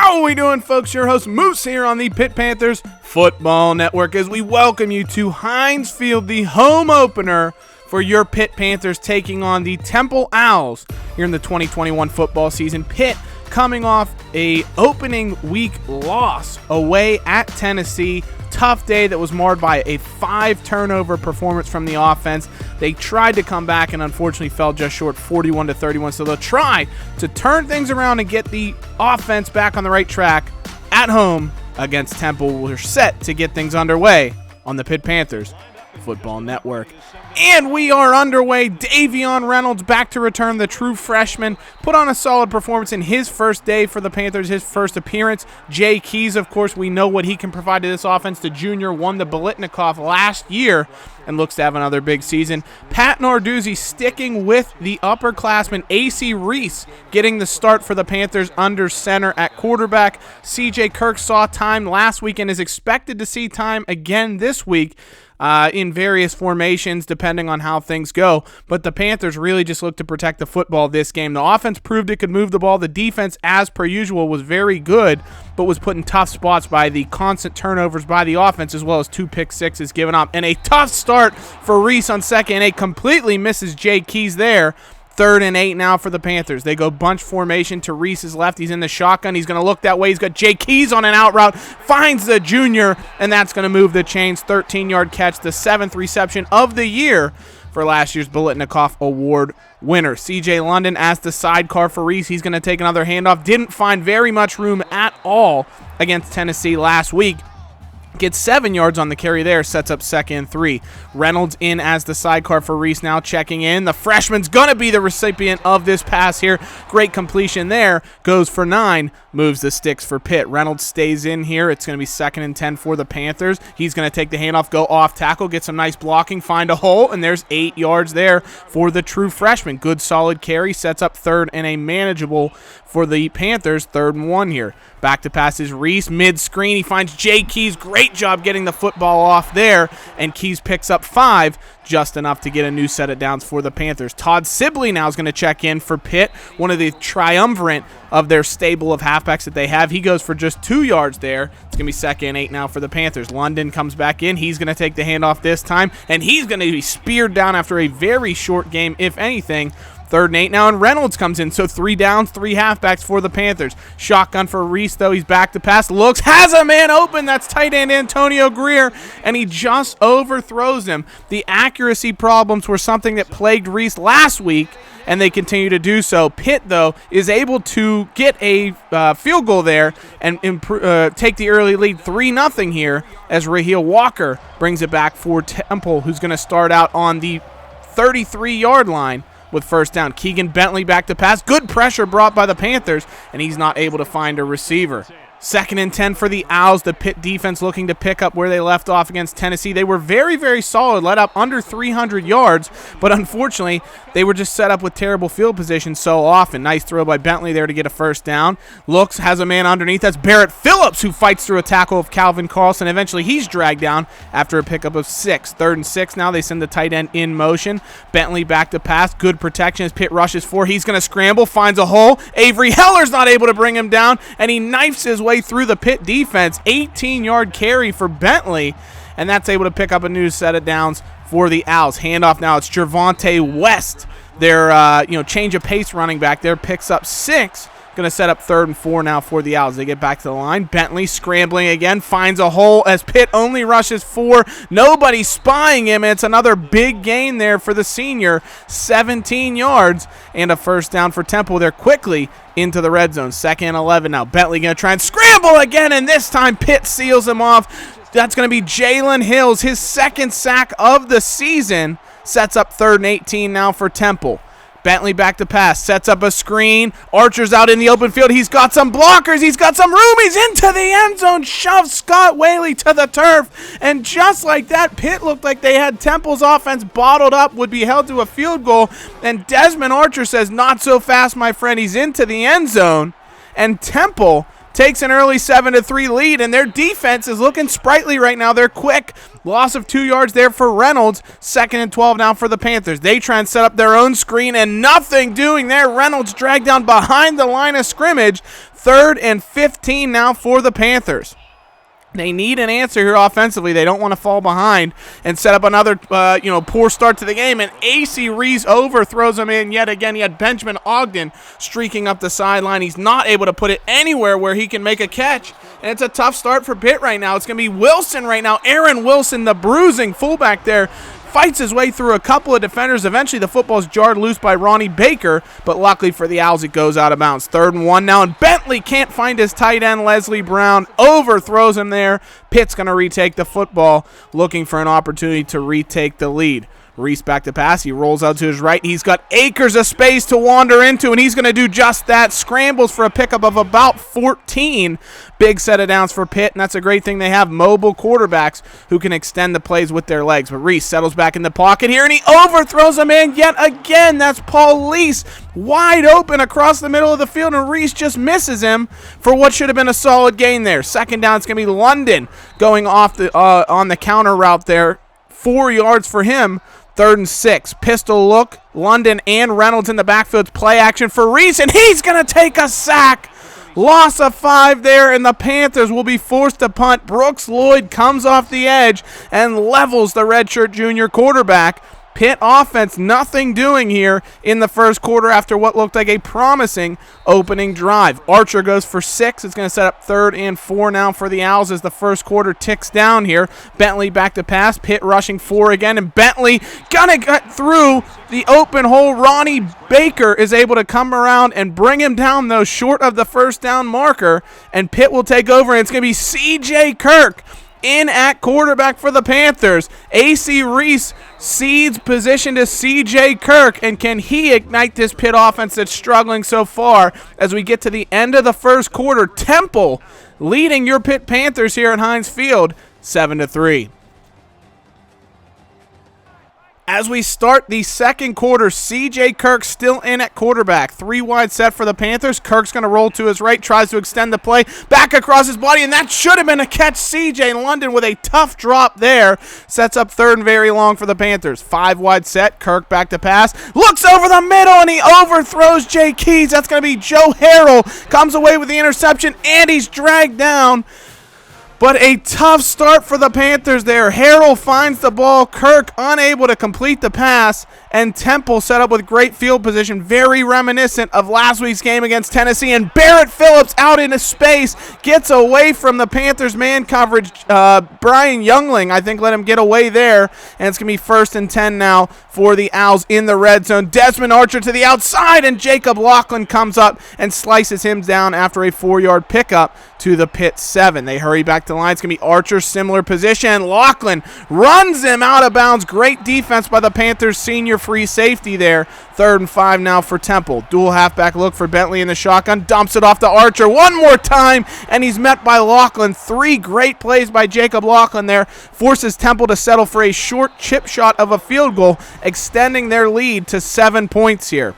How are we doing, folks? Your host Moose here on the Pitt Panthers Football Network as we welcome you to Heinz Field, the home opener for your Pitt Panthers taking on the Temple Owls here in the 2021 football season. Pitt coming off a opening week loss away at Tennessee. Tough day that was marred by a 5-turnover performance from the offense. They tried to come back and unfortunately fell just short, 41-31. So they'll try to turn things around and get the offense back on the right track at home against Temple. We're set to get things underway on the Pitt Panthers Football Network. And we are underway. Davion Reynolds back to return, the true freshman. Put on a solid performance in his first day for the Panthers, his first appearance. Jay Keys, of course, we know what he can provide to this offense. The junior won the Biletnikoff last year and looks to have another big season. Pat Narduzzi sticking with the upperclassman. A.C. Reese getting the start for the Panthers under center at quarterback. C.J. Kirk saw time last week and is expected to see time again this week. In various formations depending on how things go. But the Panthers really just looked to protect the football this game. The offense proved it could move the ball. The defense, as per usual, was very good, but was put in tough spots by the constant turnovers by the offense, as well as 2 pick sixes given up. And a tough start for Reese on second and 8. Completely misses Jay Keys there. 3rd and 8 now for the Panthers. They go bunch formation to Reese's left. He's in the shotgun. He's going to look that way. He's got Jay Keys on an out route. Finds the junior, and that's going to move the chains. 13-yard catch, the 7th reception of the year for last year's Biletnikoff Award winner. C.J. London as the sidecar for Reese. He's going to take another handoff. Didn't find very much room at all against Tennessee last week. Gets 7 yards on the carry there, sets up 2nd and 3. Reynolds in as the sidecar for Reese now checking in. The freshman's going to be the recipient of this pass here. Great completion there. Goes for 9. Moves the sticks for Pitt. Reynolds stays in here. It's going to be 2nd and 10 for the Panthers. He's going to take the handoff, go off tackle, get some nice blocking, find a hole, and there's 8 yards there for the true freshman. Good solid carry. Sets up 3rd and a manageable for the Panthers. 3rd and 1 here. Back to pass is Reese. Mid-screen, he finds Jay Keys. Great job getting the football off there, and Keys picks up 5, just enough to get a new set of downs for the Panthers. Todd Sibley now is going to check in for Pitt, one of the triumvirate of their stable of halfbacks that they have. He goes for just 2 yards there. It's going to be 2nd and 8 now for the Panthers. London comes back in. He's going to take the handoff this time, and he's going to be speared down after a very short game, if anything. 3rd and 8 now, and Reynolds comes in. So 3 downs, 3 halfbacks for the Panthers. Shotgun for Reese, though. He's back to pass. Looks, has a man open. That's tight end Antonio Greer, and he just overthrows him. The accuracy problems were something that plagued Reese last week, and they continue to do so. Pitt, though, is able to get a field goal there and take the early lead 3-0 here as Raheel Walker brings it back for Temple, who's going to start out on the 33-yard line with 1st down. Keegan Bentley back to pass. Good pressure brought by the Panthers, and he's not able to find a receiver. 2nd and 10 for the Owls. The Pitt defense looking to pick up where they left off against Tennessee. They were very, very solid, led up under 300 yards, but unfortunately, they were just set up with terrible field position so often. Nice throw by Bentley there to get a 1st down. Looks, has a man underneath. That's Barrett Phillips, who fights through a tackle of Calvin Carlson. Eventually, he's dragged down after a pickup of 6. 3rd and 6 now. They send the tight end in motion. Bentley back to pass. Good protection as Pitt rushes 4. He's going to scramble, finds a hole. Avery Heller's not able to bring him down, and he knifes his way through the Pitt defense. 18-yard carry for Bentley, and that's able to pick up a new set of downs for the Owls. Handoff now. It's Gervonta West, their change of pace running back there, picks up 6. Going to set up 3rd and 4 now for the Owls. They get back to the line. Bentley scrambling again, finds a hole as Pitt only rushes 4. Nobody spying him. It's another big gain there for the senior. 17 yards and a 1st down for Temple. They're quickly into the red zone. 2nd and 11 now. Bentley going to try and scramble again, and this time Pitt seals him off. That's going to be Jalen Hills, his 2nd sack of the season. Sets up 3rd and 18 now for Temple. Bentley back to pass, sets up a screen. Archer's out in the open field. He's got some blockers. He's got some room. He's into the end zone. Shoves Scott Whaley to the turf. And just like that, Pitt looked like they had Temple's offense bottled up, would be held to a field goal. And Desmond Archer says, not so fast, my friend. He's into the end zone. And Temple takes an early 7-3 lead, and their defense is looking sprightly right now. They're quick. Loss of 2 yards there for Reynolds. 2nd and 12 now for the Panthers. They try and set up their own screen, and nothing doing there. Reynolds dragged down behind the line of scrimmage. 3rd and 15 now for the Panthers. They need an answer here offensively. They don't want to fall behind and set up another poor start to the game. And A.C. Reese overthrows him in yet again. He had Benjamin Ogden streaking up the sideline. He's not able to put it anywhere where he can make a catch. And it's a tough start for Pitt right now. It's going to be Wilson right now. Aaron Wilson, the bruising fullback there, fights his way through a couple of defenders. Eventually, the football's jarred loose by Ronnie Baker, but luckily for the Owls, it goes out of bounds. 3rd and 1 now, and Bentley can't find his tight end, Leslie Brown, overthrows him there. Pitt's going to retake the football, looking for an opportunity to retake the lead. Reese back to pass. He rolls out to his right. He's got acres of space to wander into, and he's going to do just that. Scrambles for a pickup of about 14. Big set of downs for Pitt, and that's a great thing. They have mobile quarterbacks who can extend the plays with their legs. But Reese settles back in the pocket here, and he overthrows a man yet again. That's Paul Lease, wide open across the middle of the field, and Reese just misses him for what should have been a solid gain there. 2nd down, it's going to be London going off the on the counter route there. 4 yards for him. 3rd and 6. Pistol look. London and Reynolds in the backfield. Play action for Reese, and he's going to take a sack. Loss of 5 there, and the Panthers will be forced to punt. Brooks Lloyd comes off the edge and levels the redshirt junior quarterback. Pitt offense, nothing doing here in the first quarter after what looked like a promising opening drive. Archer goes for 6. It's going to set up 3rd and 4 now for the Owls as the first quarter ticks down here. Bentley back to pass. Pitt rushing 4 again, and Bentley going to get through the open hole. Ronnie Baker is able to come around and bring him down, though, short of the first down marker, and Pitt will take over, and it's going to be C.J. Kirk in at quarterback for the Panthers. A.C. Reese cedes position to C.J. Kirk, and can he ignite this Pitt offense that's struggling so far as we get to the end of the first quarter? Temple leading your Pitt Panthers here at Heinz Field 7-3. As we start the second quarter, C.J. Kirk still in at quarterback. 3 wide set for the Panthers. Kirk's going to roll to his right, tries to extend the play, back across his body, and that should have been a catch. C.J. London with a tough drop there. Sets up 3rd and very long for the Panthers. 5 wide set. Kirk back to pass. Looks over the middle, and he overthrows Jay Keys. That's going to be Joe Harrell. Comes away with the interception, and he's dragged down. But a tough start for the Panthers there. Harrell finds the ball. Kirk unable to complete the pass. And Temple set up with great field position. Very reminiscent of last week's game against Tennessee. And Barrett Phillips out into space. Gets away from the Panthers man coverage. Brian Youngling, I think, let him get away there. And it's going to be 1st and 10 now for the Owls in the red zone. Desmond Archer to the outside. And Jacob Laughlin comes up and slices him down after a 4-yard pickup to the Pitt 7. They hurry back to the line. It's going to be Archer, similar position. Laughlin runs him out of bounds. Great defense by the Panthers senior free safety there. 3rd and 5 now for Temple. Dual halfback look for Bentley in the shotgun. Dumps it off to Archer one more time, and he's met by Laughlin. 3 great plays by Jacob Laughlin there. Forces Temple to settle for a short chip shot of a field goal, extending their lead to 7 points here.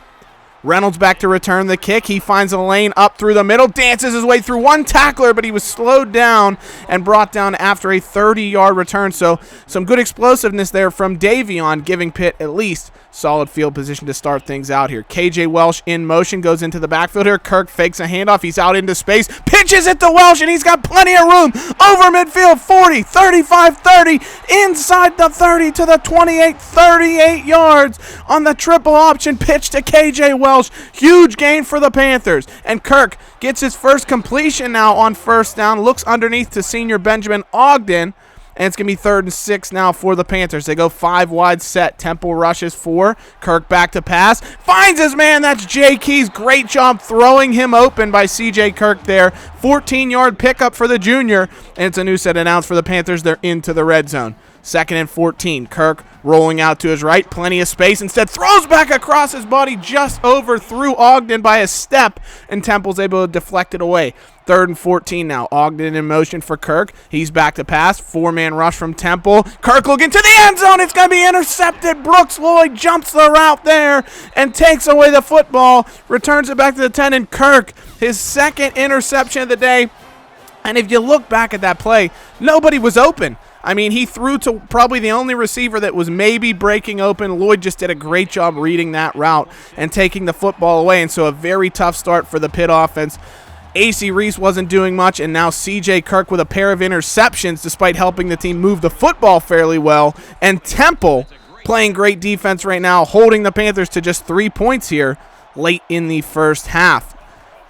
Reynolds back to return the kick. He finds a lane up through the middle, dances his way through one tackler, but he was slowed down and brought down after a 30-yard return. So some good explosiveness there from Davion, giving Pitt at least solid field position to start things out here. KJ Welsh in motion, goes into the backfield here. Kirk fakes a handoff. He's out into space, pitches it to Welsh, and he's got plenty of room over midfield. 40, 35, 30, inside the 30 to the 28, 38 yards on the triple option pitch to KJ Welsh. Huge gain for the Panthers, and Kirk gets his first completion now on 1st down. Looks underneath to senior Benjamin Ogden. And it's going to be 3rd and 6 now for the Panthers. They go 5 wide set. Temple rushes 4. Kirk back to pass. Finds his man. That's Jay Keys. Great job throwing him open by C.J. Kirk there. 14-yard pickup for the junior. And it's a new set of downs for the Panthers. They're into the red zone. 2nd and 14. Kirk rolling out to his right. Plenty of space. Instead throws back across his body. Just overthrew Ogden by a step. And Temple's able to deflect it away. 3rd and 14 now. Ogden in motion for Kirk. He's back to pass. 4-man rush from Temple. Kirk looking to the end zone. It's going to be intercepted. Brooks Lloyd jumps the route there and takes away the football. Returns it back to the 10, and Kirk his second interception of the day. And if you look back at that play, nobody was open. I mean, he threw to probably the only receiver that was maybe breaking open. Lloyd just did a great job reading that route and taking the football away. And so a very tough start for the Pitt offense. AC Reese wasn't doing much, and now CJ Kirk with a pair of interceptions despite helping the team move the football fairly well. And Temple playing great defense right now, holding the Panthers to just 3 points here late in the first half.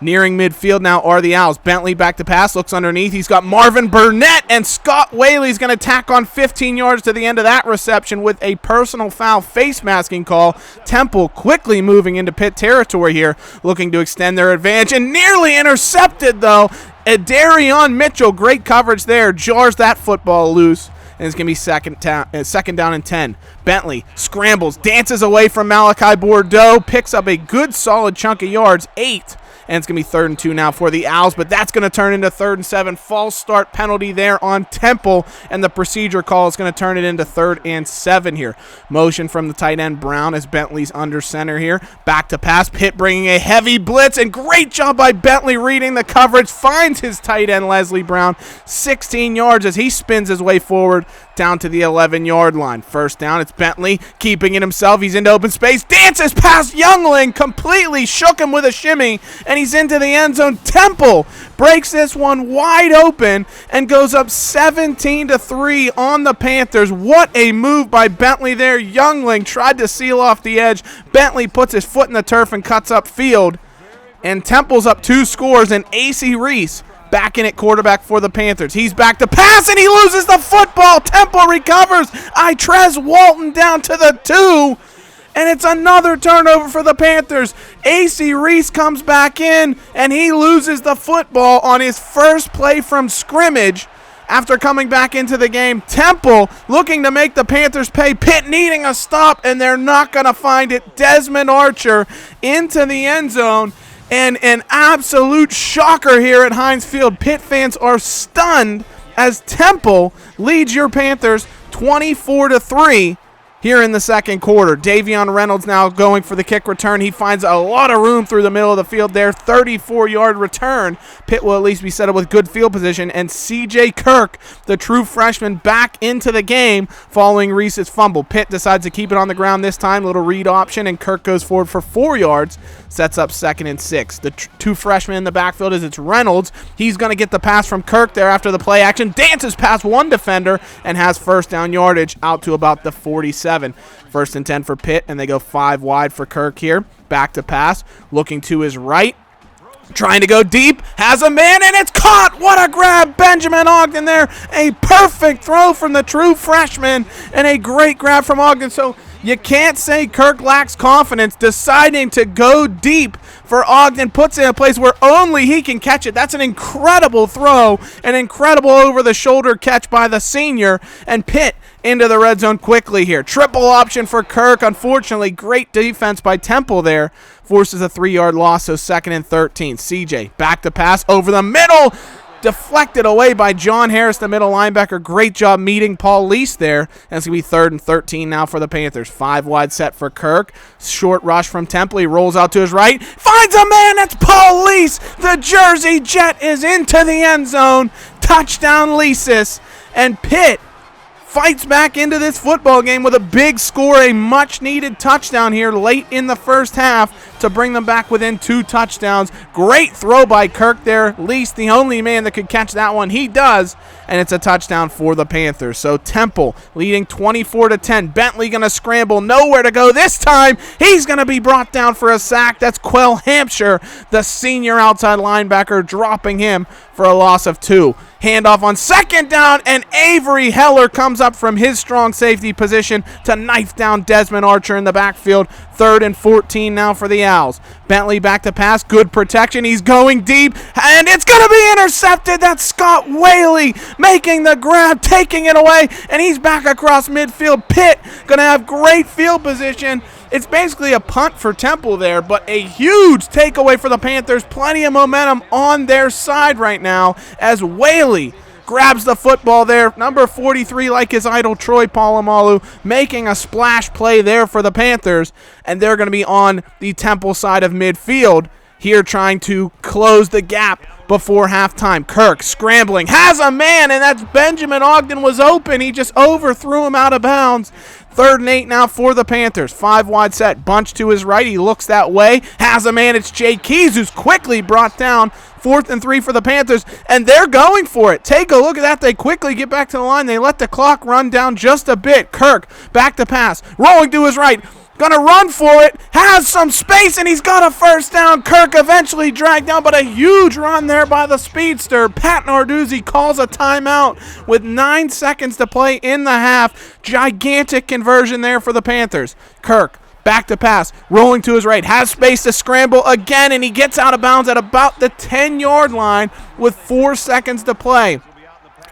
Nearing midfield now are the Owls. Bentley back to pass, looks underneath. He's got Marvin Burnett, and Scott Whaley's going to tack on 15 yards to the end of that reception with a personal foul face masking call. Temple quickly moving into Pitt territory here, looking to extend their advantage, and nearly intercepted, though. Adarion Mitchell, great coverage there, jars that football loose. And it's going to be second down and 10. Bentley scrambles, dances away from Malachi Bordeaux, picks up a good solid chunk of yards, 8. And it's going to be 3rd and 2 now for the Owls, but that's going to turn into 3rd and 7. False start penalty there on Temple, and the procedure call is going to turn it into 3rd and 7 here. Motion from the tight end Brown as Bentley's under center here. Back to pass, Pitt bringing a heavy blitz, and great job by Bentley reading the coverage. Finds his tight end Leslie Brown, 16 yards as he spins his way forward down to the 11-yard line. First down, it's Bentley keeping it himself. He's into open space, dances past Youngling, completely shook him with a shimmy, and he's into the end zone. Temple breaks this one wide open and goes up 17-3 on the Panthers. What a move by Bentley there. Youngling tried to seal off the edge. Bentley puts his foot in the turf and cuts up field. And Temple's up 2 scores, and AC Reese back in at quarterback for the Panthers. He's back to pass, and he loses the football. Temple recovers. Itrez Walton down to the 2. And it's another turnover for the Panthers. AC Reese comes back in, and he loses the football on his first play from scrimmage after coming back into the game. Temple looking to make the Panthers pay. Pitt needing a stop, and they're not going to find it. Desmond Archer into the end zone. And an absolute shocker here at Heinz Field. Pitt fans are stunned as Temple leads your Panthers 24-3 here in the second quarter. Davion Reynolds now going for the kick return. He finds a lot of room through the middle of the field there. 34-yard return. Pitt will at least be set up with good field position. And CJ Kirk, the true freshman, back into the game following Reese's fumble. Pitt decides to keep it on the ground this time. Little read option, and Kirk goes forward for 4 yards. Sets up 2nd and 6. The two freshmen in the backfield is it's Reynolds. He's going to get the pass from Kirk there after the play action. Dances past one defender and has first down yardage out to about the 47. 1st and 10 for Pitt, and they go 5 wide for Kirk here. Back to pass, looking to his right, trying to go deep, has a man, and it's caught. What a grab, Benjamin Ogden there. A perfect throw from the true freshman, and a great grab from Ogden. So you can't say Kirk lacks confidence. Deciding to go deep for Ogden puts it in a place where only he can catch it. That's an incredible throw, an incredible over-the-shoulder catch by the senior, and Pitt into the red zone quickly here. Triple option for Kirk. Unfortunately, great defense by Temple there. Forces a 3-yard loss, so 2nd and 13. CJ back to pass over the middle. Deflected away by John Harris, the middle linebacker. Great job meeting Paul Lease there. And it's going to be 3rd and 13 now for the Panthers. 5 wide set for Kirk. Short rush from Temple. He rolls out to his right. Finds a man. That's Paul Lease. The Jersey Jet is into the end zone. Touchdown, Leasis. And Pitt fights back into this football game with a big score, a much-needed touchdown here late in the first half to bring them back within 2 touchdowns. Great throw by Kirk there. Least the only man that could catch that one. He does, and it's a touchdown for the Panthers. So Temple leading 24-10. Bentley going to scramble, nowhere to go this time. He's going to be brought down for a sack. That's Quell Hampshire, the senior outside linebacker, dropping him for a loss of 2. Handoff on 2nd down, and Avery Heller comes up from his strong safety position to knife down Desmond Archer in the backfield. 3rd and 14 now for the Owls. Bentley back to pass, good protection. He's going deep, and it's going to be intercepted. That's Scott Whaley making the grab, taking it away, and he's back across midfield. Pitt going to have great field position. It's basically a punt for Temple there, but a huge takeaway for the Panthers. Plenty of momentum on their side right now as Whaley grabs the football there. Number 43, like his idol, Troy Polamalu, making a splash play there for the Panthers, and they're going to be on the Temple side of midfield. here trying to close the gap before halftime. Kirk scrambling, has a man, and that's Benjamin Ogden was open. He just overthrew him out of bounds. 3rd and 8 now for the Panthers. 5 wide set, bunch to his right. He looks that way, has a man. It's Jay Keys who's quickly brought down. 4th and 3 for the Panthers, and they're going for it. Take a look at that. They quickly get back to the line. They let the clock run down just a bit. Kirk back to pass, rolling to his right. Gonna run for it, has some space, and he's got a first down. Kirk eventually dragged down, but a huge run there by the speedster. Pat Narduzzi calls a timeout with 9 seconds to play in the half. Gigantic conversion there for the Panthers. Kirk back to pass, rolling to his right, has space to scramble again, and he gets out of bounds at about the 10-yard line with 4 seconds to play.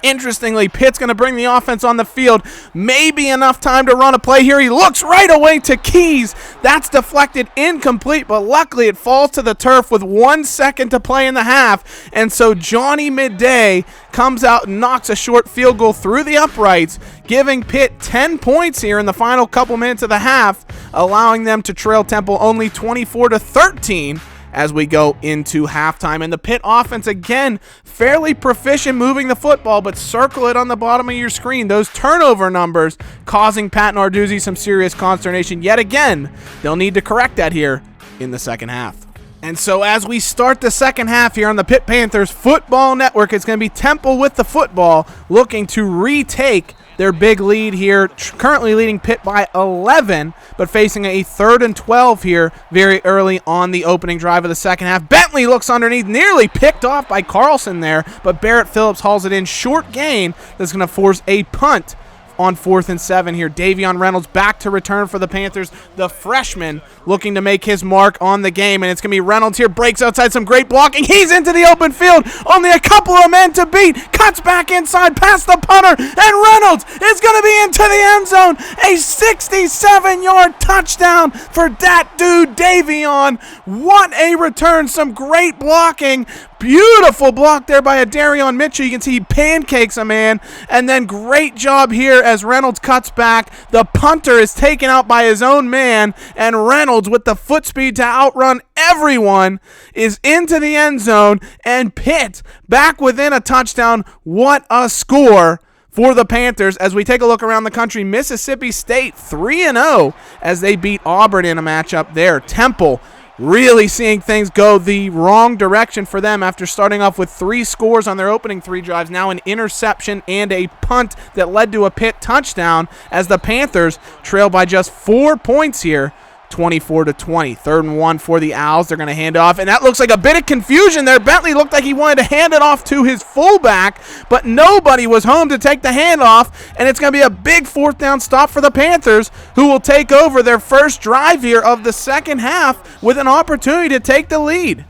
Interestingly, Pitt's going to bring the offense on the field. Maybe enough time to run a play here. He looks right away to Keys. That's deflected, incomplete, but luckily it falls to the turf with 1 second to play in the half. And so Johnny Midday comes out and knocks a short field goal through the uprights, giving Pitt 10 points here in the final couple minutes of the half, allowing them to trail Temple only 24-13. As we go into halftime. And the Pitt offense, again, fairly proficient moving the football, but circle it on the bottom of your screen. Those turnover numbers causing Pat Narduzzi some serious consternation. Yet again, they'll need to correct that here in the second half. And so as we start the second half here on the Pitt Panthers Football Network, it's going to be Temple with the football, looking to retake their big lead here, currently leading Pitt by 11, but facing a 3rd and 12 here very early on the opening drive of the second half. Bentley looks underneath, nearly picked off by Carlson there, but Barrett Phillips hauls it in. Short gain that's going to force a punt on 4th and 7 here. Davion Reynolds back to return for the Panthers, the freshman looking to make his mark on the game, and it's going to be Reynolds here, breaks outside, some great blocking. He's into the open field, only a couple of men to beat, cuts back inside past the punter, and Reynolds is going to be into the end zone. A 67-yard touchdown for that dude, Davion. What a return, some great blocking. Beautiful block there by Adarion Mitchell. You can see he pancakes a man. And then great job here as Reynolds cuts back. The punter is taken out by his own man. And Reynolds, with the foot speed to outrun everyone, is into the end zone. And Pitt back within a touchdown. What a score for the Panthers. As we take a look around the country, Mississippi State 3-0 as they beat Auburn in a matchup there. Temple really seeing things go the wrong direction for them after starting off with 3 scores on their opening 3 drives. Now an interception and a punt that led to a Pitt touchdown as the Panthers trail by just 4 points here, 24-20. 3rd and 1 for the Owls. They're going to hand it off, and that looks like a bit of confusion there. Bentley looked like he wanted to hand it off to his fullback, but nobody was home to take the handoff, and it's going to be a big 4th down stop for the Panthers, who will take over their first drive here of the second half with an opportunity to take the lead.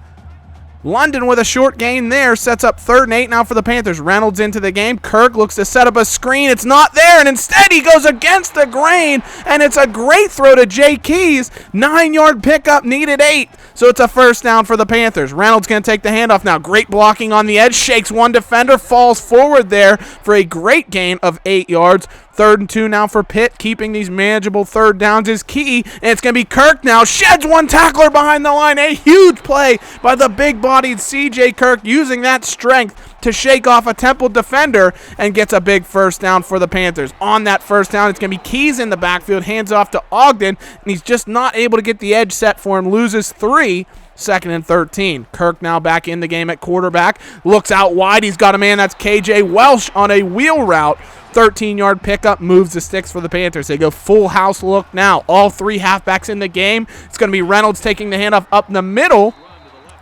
London with a short gain there sets up 3rd and 8 now for the Panthers. Reynolds into the game. Kirk looks to set up a screen. It's not there, and instead he goes against the grain, and it's a great throw to Jay Keys. 9-yard pickup, needed 8, so it's a first down for the Panthers. Reynolds going to take the handoff now. Great blocking on the edge. Shakes one defender, falls forward there for a great gain of 8 yards. 3rd and 2 now for Pitt. Keeping these manageable 3rd downs is key, and it's going to be Kirk now. Sheds one tackler behind the line. A huge play by the big-bodied C.J. Kirk, using that strength to shake off a Temple defender and gets a big first down for the Panthers. On that first down, it's going to be Keys in the backfield, hands off to Ogden, and he's just not able to get the edge set for him. Loses 3. 2nd and 13. Kirk now back in the game at quarterback. Looks out wide. He's got a man. That's KJ Welsh on a wheel route. 13-yard pickup, moves the sticks for the Panthers. They go full house look now. All 3 halfbacks in the game. It's going to be Reynolds taking the handoff up in the middle.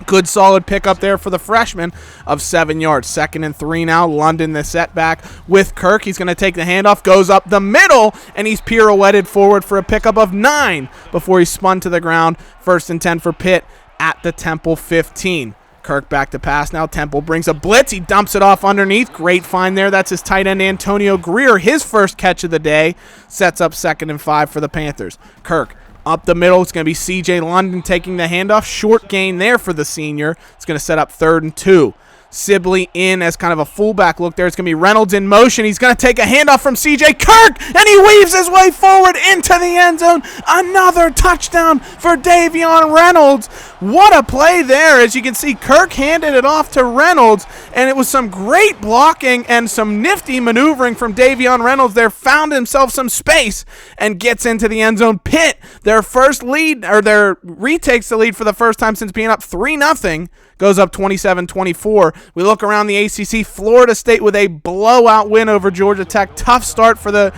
Good solid pickup there for the freshman of 7 yards. 2nd and 3 now. London the setback with Kirk. He's going to take the handoff, goes up the middle, and he's pirouetted forward for a pickup of 9 before he's spun to the ground. 1st and 10 for Pitt at the Temple 15. Kirk back to pass now. Temple brings a blitz. He dumps it off underneath. Great find there. That's his tight end, Antonio Greer. His first catch of the day. Sets up 2nd and 5 for the Panthers. Kirk up the middle. It's going to be C.J. London taking the handoff. Short gain there for the senior. It's going to set up 3rd and 2. Sibley in as kind of a fullback look there. It's going to be Reynolds in motion. He's going to take a handoff from C.J. Kirk, and he weaves his way forward into the end zone. Another touchdown for Davion Reynolds. What a play there. As you can see, Kirk handed it off to Reynolds, and it was some great blocking and some nifty maneuvering from Davion Reynolds there. Found himself some space and gets into the end zone. Pitt, their first lead, or their retakes the lead for the first time since being up 3-0, goes up 27-24. We look around the ACC. Florida State with a blowout win over Georgia Tech. Tough start for the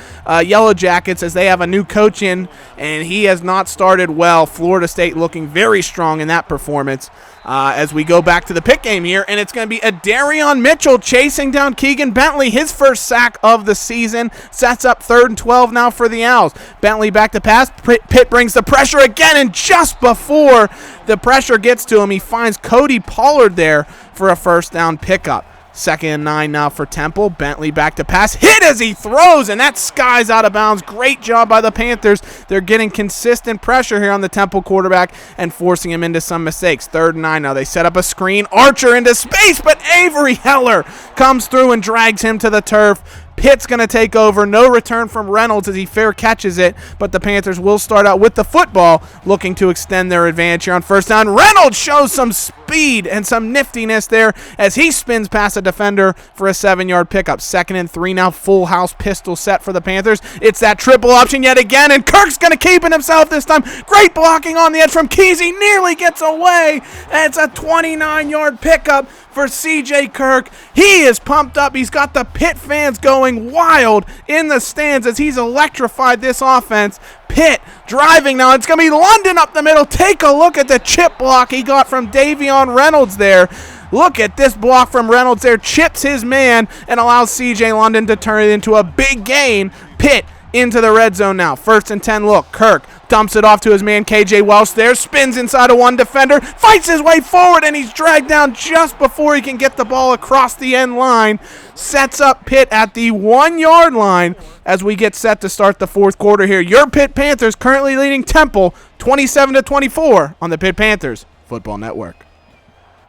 Yellow Jackets as they have a new coach in, and he has not started well. Florida State looking very strong in that performance. As we go back to the Pitt game here, and it's going to be a Darion Mitchell chasing down Keegan Bentley. His first sack of the season sets up 3rd and 12 now for the Owls. Bentley back to pass. Pitt brings the pressure again, and just before the pressure gets to him, he finds Cody Pollard there for a first down pickup. 2nd and 9 now for Temple. Bentley back to pass. Hit as he throws, and that skies out of bounds. Great job by the Panthers. They're getting consistent pressure here on the Temple quarterback and forcing him into some mistakes. 3rd and 9 now. They set up a screen. Archer into space, but Avery Heller comes through and drags him to the turf. Pitt's going to take over. No return from Reynolds as he fair catches it, but the Panthers will start out with the football, looking to extend their advantage here on first down. Reynolds shows some speed and some niftiness there as he spins past a defender for a 7-yard pickup. 2nd and 3 now. Full house pistol set for the Panthers. It's that triple option yet again, and Kirk's going to keep it himself this time. Great blocking on the edge from Kesey. Nearly gets away, and it's a 29-yard pickup for C.J. Kirk. He is pumped up. He's got the Pitt fans going wild in the stands as he's electrified this offense. Pitt driving now. It's going to be London up the middle. Take a look at the chip block he got from Davion Reynolds there. Look at this block from Reynolds there. Chips his man and allows C.J. London to turn it into a big gain. Pitt into the red zone now. 1st and 10 look. Kirk dumps it off to his man KJ Welch there. Spins inside of one defender. Fights his way forward, and he's dragged down just before he can get the ball across the end line. Sets up Pitt at the 1-yard line as we get set to start the 4th quarter here. Your Pitt Panthers currently leading Temple 27-24 on the Pitt Panthers Football Network.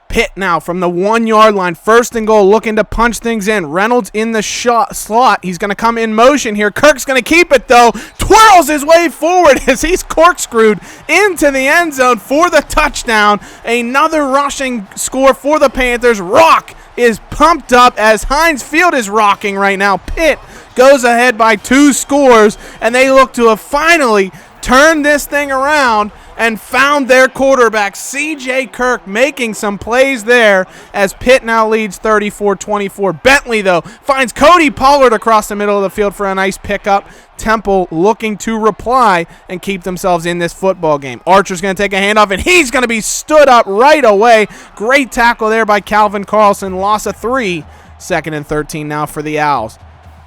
Pitt now from the 1-yard line. 1st and goal, looking to punch things in. Reynolds in the slot. He's going to come in motion here. Kirk's going to keep it, though. Twirls his way forward as he's corkscrewed into the end zone for the touchdown. Another rushing score for the Panthers. Rock is pumped up as Heinz Field is rocking right now. Pitt goes ahead by 2 scores, and they look to have finally turned this thing around and found their quarterback, C.J. Kirk, making some plays there as Pitt now leads 34-24. Bentley, though, finds Cody Pollard across the middle of the field for a nice pickup. Temple looking to reply and keep themselves in this football game. Archer's going to take a handoff, and he's going to be stood up right away. Great tackle there by Calvin Carlson. Loss of 3. 2nd and 13 now for the Owls.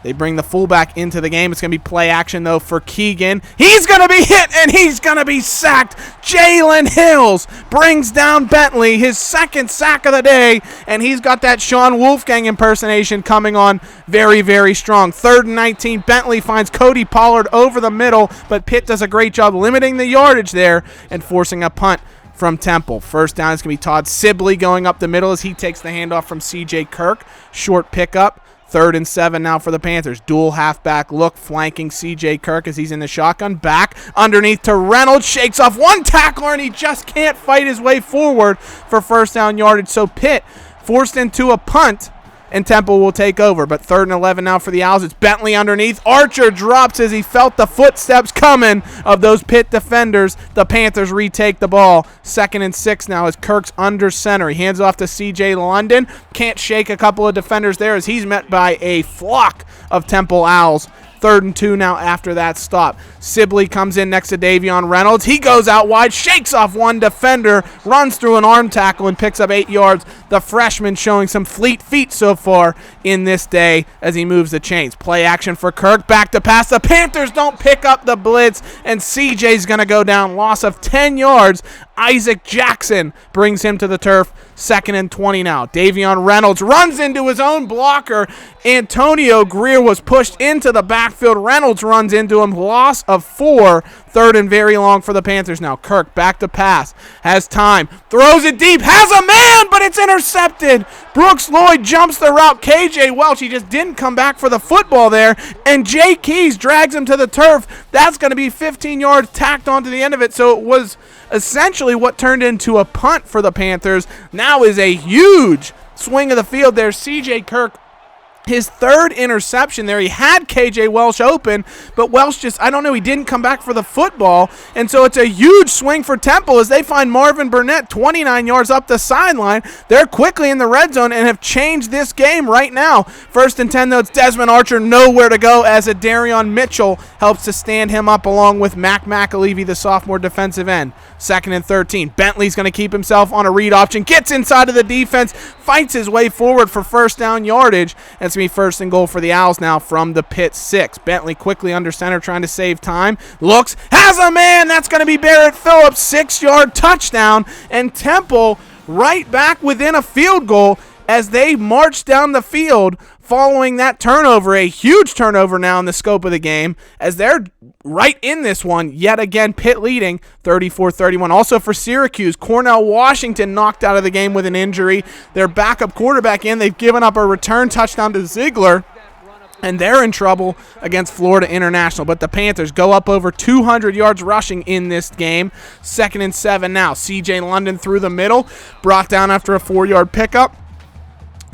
They bring the fullback into the game. It's going to be play action, though, for Keegan. He's going to be hit, and he's going to be sacked. Jalen Hills brings down Bentley, his 2nd sack of the day, and he's got that Sean Wolfgang impersonation coming on very, very strong. 3rd and 19. Bentley finds Cody Pollard over the middle, but Pitt does a great job limiting the yardage there and forcing a punt from Temple. First down is going to be Todd Sibley going up the middle as he takes the handoff from C.J. Kirk. Short pickup. 3rd and 7 now for the Panthers. Dual halfback look flanking C.J. Kirk as he's in the shotgun. Back underneath to Reynolds. Shakes off one tackler, and he just can't fight his way forward for first down yardage. So Pitt forced into a punt, and Temple will take over. But 3rd and 11 now for the Owls. It's Bentley underneath. Archer drops as he felt the footsteps coming of those Pitt defenders. The Panthers retake the ball. 2nd and 6 now as Kirk's under center. He hands off to C.J. London. Can't shake a couple of defenders there as he's met by a flock of Temple Owls. 3rd and 2 now after that stop. Sibley comes in next to Davion Reynolds. He goes out wide, shakes off one defender, runs through an arm tackle, and picks up 8 yards. The freshman showing some fleet feet so far in this day as he moves the chains. Play action for Kirk. Back to pass. The Panthers don't pick up the blitz, and CJ's going to go down. Loss of 10 yards. Isaac Jackson brings him to the turf. 2nd and 20 now. Davion Reynolds runs into his own blocker. Antonio Greer was pushed into the backfield. Reynolds runs into him. Loss of 4. 3rd and very long for the Panthers now. Kirk back to pass. Has time. Throws it deep. Has a man, but it's intercepted. Brooks Lloyd jumps the route. KJ Welch, he just didn't come back for the football there. And Jay Keys drags him to the turf. That's going to be 15 yards tacked onto the end of it. So it was essentially what turned into a punt for the Panthers. Now is a huge swing of the field there. CJ Kirk, his 3rd interception there. He had KJ Welch open, but Welch just, I don't know, he didn't come back for the football. And so it's a huge swing for Temple as they find Marvin Burnett 29 yards up the sideline. They're quickly in the red zone and have changed this game right now. 1st and 10, though, it's Desmond Archer, nowhere to go as a Darion Mitchell helps to stand him up along with Mac McAlevey, the sophomore defensive end. 2nd and 13. Bentley's going to keep himself on a read option, gets inside of the defense, fights his way forward for 1st down yardage. And it's going to be 1st and goal for the Owls now from the Pitt 6. Bentley quickly under center trying to save time. Looks, has a man. That's going to be Barrett Phillips. 6-yard touchdown. And Temple right back within a field goal as they march down the field following that turnover, a huge turnover now in the scope of the game, as they're right in this one. Yet again, Pitt leading 34-31. Also for Syracuse, Cornell Washington knocked out of the game with an injury. Their backup quarterback in. They've given up a return touchdown to Ziegler, and they're in trouble against Florida International. But the Panthers go up over 200 yards rushing in this game. 2nd and 7 now. C.J. London through the middle, brought down after a 4-yard pickup.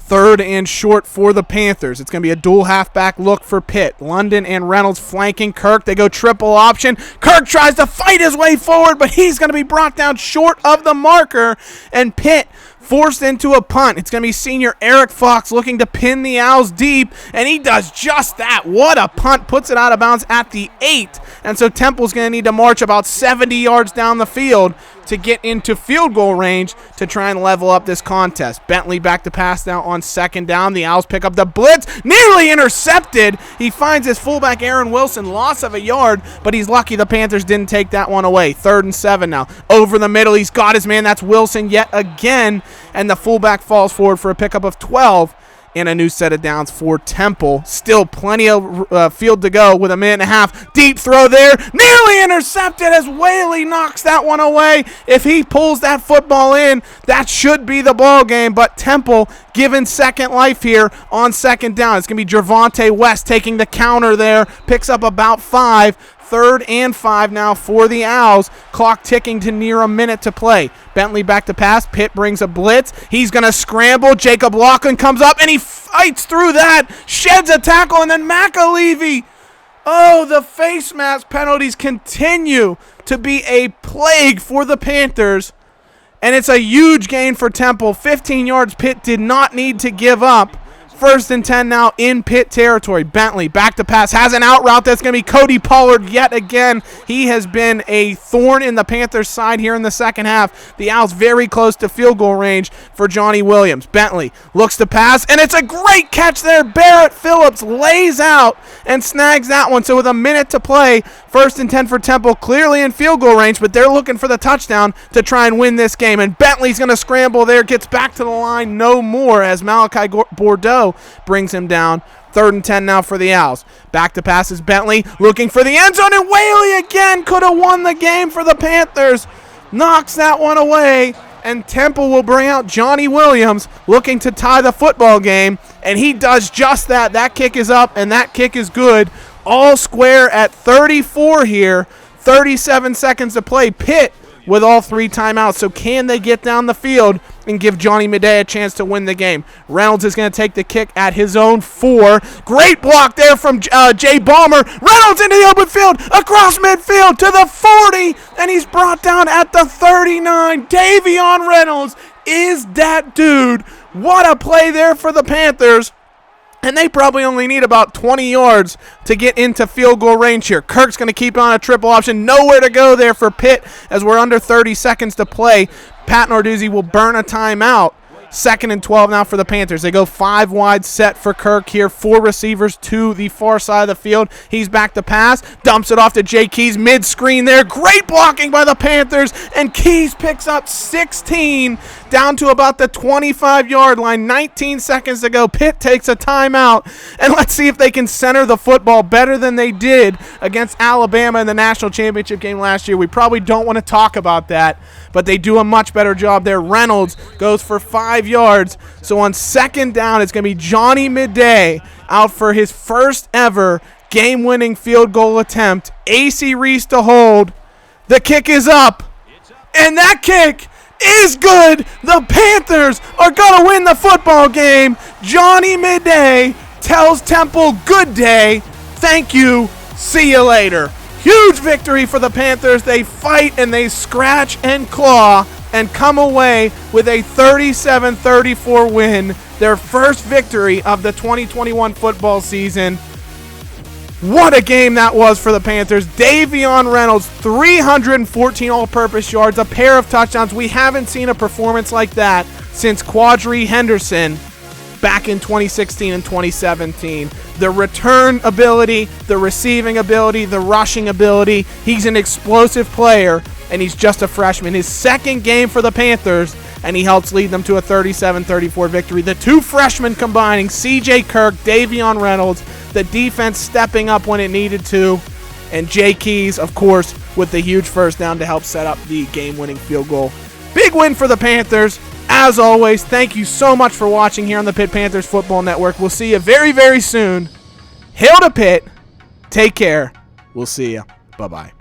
3rd and short for the Panthers. It's going to be a dual halfback look for Pitt. London and Reynolds flanking Kirk. They go triple option. Kirk tries to fight his way forward, but he's going to be brought down short of the marker, and Pitt forced into a punt. It's going to be senior Eric Fox looking to pin the Owls deep, and he does just that. What a punt. Puts it out of bounds at the 8, and so Temple's going to need to march about 70 yards down the field to get into field goal range to try and level up this contest. Bentley back to pass now on 2nd down. The Owls pick up the blitz. Nearly intercepted. He finds his fullback Aaron Wilson. Loss of a yard, but he's lucky the Panthers didn't take that one away. 3rd and 7 now. Over the middle. He's got his man. That's Wilson yet again. And the fullback falls forward for a pickup of 12. And a new set of downs for Temple. Still plenty of field to go with a minute and a half. Deep throw there. Nearly intercepted as Whaley knocks that one away. If he pulls that football in, that should be the ball game. But Temple given second life here on 2nd down. It's going to be Gervonta West taking the counter there. Picks up about 5. 3rd and 5 now for the Owls. Clock ticking to near a minute to play. Bentley back to pass. Pitt brings a blitz. He's going to scramble. Jacob Lachlan comes up, and he fights through that. Sheds a tackle, and then McAlevey. Oh, the face mask penalties continue to be a plague for the Panthers. And it's a huge gain for Temple. 15 yards Pitt did not need to give up. 1st and 10 now in Pitt territory. Bentley back to pass. Has an out route. That's going to be Cody Pollard yet again. He has been a thorn in the Panthers' side here in the second half. The Owls very close to field goal range for Johnny Williams. Bentley looks to pass, and it's a great catch there. Barrett Phillips lays out and snags that one. So with a minute to play, 1st and 10 for Temple, clearly in field goal range, but they're looking for the touchdown to try and win this game. And Bentley's going to scramble there, gets back to the line no more as Malachi Bordeaux brings him down. 3rd and 10 now for the Owls. Back to pass is Bentley looking for the end zone, and Whaley again could have won the game for the Panthers. Knocks that one away, and Temple will bring out Johnny Williams looking to tie the football game, and he does just that. That kick is up, and that kick is good. All square at 34 here. 37 seconds to play. Pitt with all 3 timeouts. So can they get down the field and give Johnny Midday a chance to win the game? Reynolds is going to take the kick at his own 4. Great block there from Jay Ballmer. Reynolds into the open field, across midfield to the 40, and he's brought down at the 39. Davion Reynolds is that dude. What a play there for the Panthers. And they probably only need about 20 yards to get into field goal range here. Kirk's going to keep on a triple option. Nowhere to go there for Pitt as we're under 30 seconds to play. Pat Narduzzi will burn a timeout 2nd and 12 now for the Panthers. They go 5 wide set for Kirk here. 4 receivers to the far side of the field. He's back to pass. Dumps it off to Jay Keys mid-screen there. Great blocking by the Panthers. And Keys picks up 16 down to about the 25-yard line. 19 seconds to go. Pitt takes a timeout. And let's see if they can center the football better than they did against Alabama in the national championship game last year. We probably don't want to talk about that, but they do a much better job there. Reynolds goes for 5 yards. So on 2nd down, it's going to be Johnny Midday out for his first ever game-winning field goal attempt. AC Reese to hold. The kick is up. And that kick is good. The Panthers are going to win the football game. Johnny Midday tells Temple good day. Thank you. See you later. Huge victory for the Panthers. They fight and they scratch and claw and come away with a 37-34 win, their first victory of the 2021 football season. What a game that was for the Panthers. Davion Reynolds, 314 all-purpose yards, a pair of touchdowns. We haven't seen a performance like that since Quadri Henderson back in 2016 and 2017. The return ability, the receiving ability, the rushing ability. He's an explosive player, and he's just a freshman. His 2nd game for the Panthers, and he helps lead them to a 37-34 victory. The 2 freshmen combining, C.J. Kirk, Davion Reynolds, the defense stepping up when it needed to, and Jay Keys, of course, with the huge first down to help set up the game-winning field goal. Big win for the Panthers. As always, thank you so much for watching here on the Pitt Panthers Football Network. We'll see you very, very soon. Hail to Pitt. Take care. We'll see you. Bye-bye.